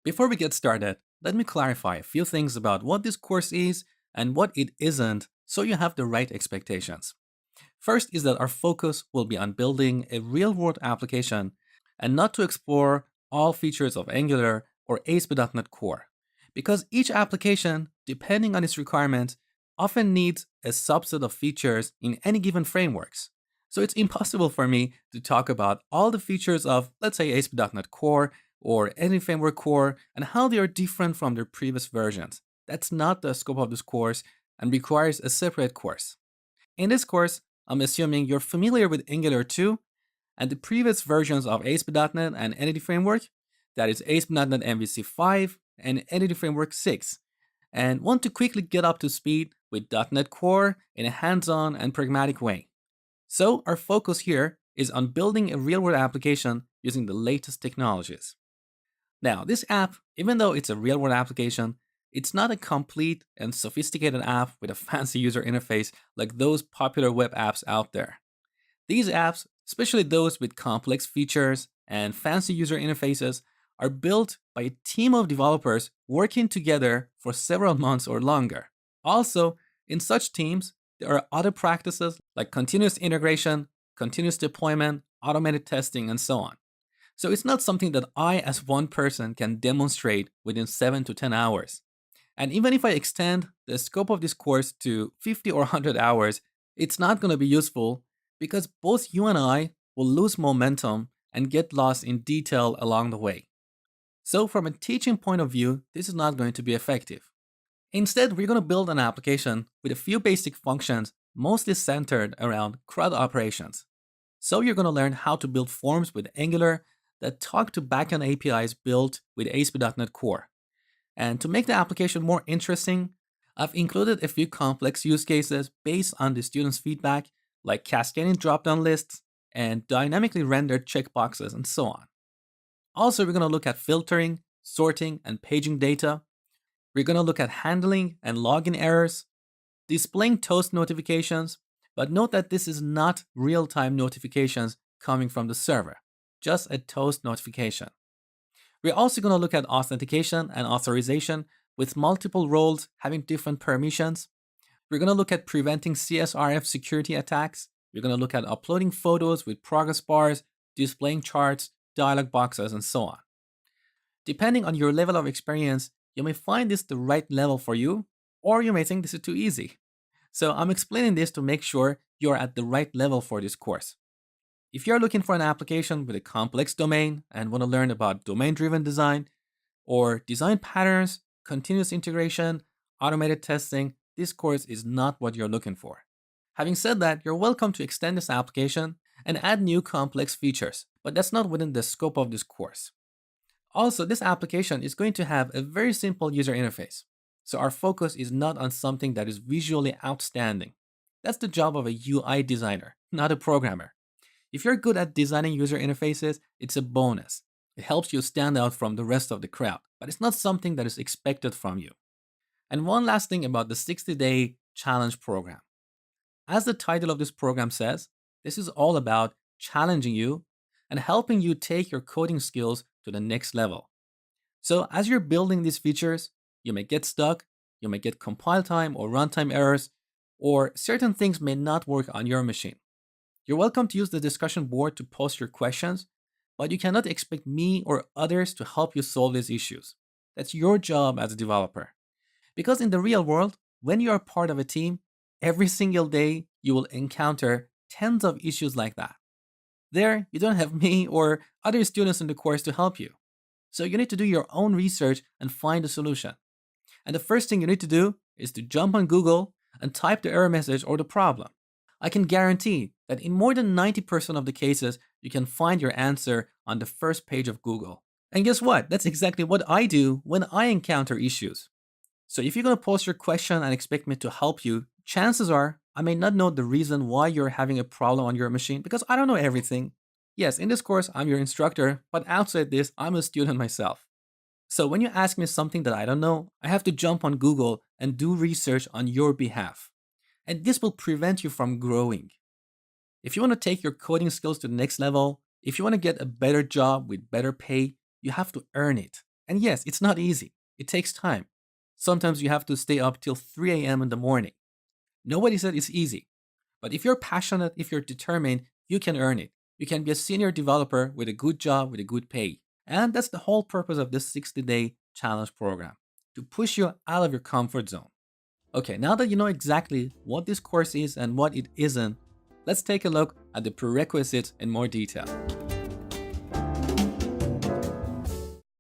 Before we get started, let me clarify a few things about what this course is and what it isn't so you have the right expectations. First is that our focus will be on building a real world application and not to explore all features of Angular or ASP.NET Core, because each application, depending on its requirements, often needs a subset of features in any given frameworks. So it's impossible for me to talk about all the features of, let's say, ASP.NET Core or any framework core and how they are different from their previous versions. That's not the scope of this course and requires a separate course. In this course, I'm assuming you're familiar with Angular 2 and the previous versions of ASP.NET and Entity Framework, that is ASP.NET MVC 5 and Entity Framework 6, and want to quickly get up to speed with .NET Core in a hands-on and pragmatic way. So our focus here is on building a real-world application using the latest technologies. Now, this app, even though it's a real-world application, it's not a complete and sophisticated app with a fancy user interface like those popular web apps out there. These apps, especially those with complex features and fancy user interfaces, are built by a team of developers working together for several months or longer. Also, in such teams, there are other practices like continuous integration, continuous deployment, automated testing, and so on. So it's not something that I, as one person, can demonstrate within 7 to 10 hours. And even if I extend the scope of this course to 50 or 100 hours, it's not going to be useful because both you and I will lose momentum and get lost in detail along the way. So, from a teaching point of view, this is not going to be effective. Instead, we're going to build an application with a few basic functions, mostly centered around CRUD operations. So, you're going to learn how to build forms with Angular that talk to backend APIs built with ASP.NET Core. And to make the application more interesting, I've included a few complex use cases based on the students' feedback, like cascading dropdown lists and dynamically rendered checkboxes and so on. Also, we're going to look at filtering, sorting, and paging data. We're going to look at handling and login errors, displaying toast notifications, but note that this is not real-time notifications coming from the server, just a toast notification. We're also going to look at authentication and authorization with multiple roles having different permissions. We're going to look at preventing CSRF security attacks. We're going to look at uploading photos with progress bars, displaying charts, dialog boxes, and so on. Depending on your level of experience, you may find this the right level for you, or you may think this is too easy. So I'm explaining this to make sure you're at the right level for this course. If you're looking for an application with a complex domain and want to learn about domain-driven design or design patterns, continuous integration, automated testing, this course is not what you're looking for. Having said that, you're welcome to extend this application and add new complex features, but that's not within the scope of this course. Also, this application is going to have a very simple user interface, so our focus is not on something that is visually outstanding. That's the job of a UI designer, not a programmer. If you're good at designing user interfaces, it's a bonus. It helps you stand out from the rest of the crowd, but it's not something that is expected from you. And one last thing about the 60-day challenge program. As the title of this program says, this is all about challenging you and helping you take your coding skills to the next level. So, as you're building these features, you may get stuck, you may get compile time or runtime errors, or certain things may not work on your machine. You're welcome to use the discussion board to post your questions, but you cannot expect me or others to help you solve these issues. That's your job as a developer. Because in the real world, when you are part of a team, every single day you will encounter tens of issues like that. There, you don't have me or other students in the course to help you. So you need to do your own research and find a solution. And the first thing you need to do is to jump on Google and type the error message or the problem. I can guarantee that in more than 90% of the cases, you can find your answer on the first page of Google. And guess what? That's exactly what I do when I encounter issues. So if you're going to post your question and expect me to help you, chances are I may not know the reason why you're having a problem on your machine because I don't know everything. Yes, in this course, I'm your instructor, but outside this, I'm a student myself. So when you ask me something that I don't know, I have to jump on Google and do research on your behalf. And this will prevent you from growing. If you want to take your coding skills to the next level, if you want to get a better job with better pay, you have to earn it. And yes, it's not easy. It takes time. Sometimes you have to stay up till 3 a.m. in the morning. Nobody said it's easy. But if you're passionate, if you're determined, you can earn it. You can be a senior developer with a good job, with a good pay. And that's the whole purpose of this 60-day challenge program, to push you out of your comfort zone. Okay, now that you know exactly what this course is and what it isn't, let's take a look at the prerequisites in more detail.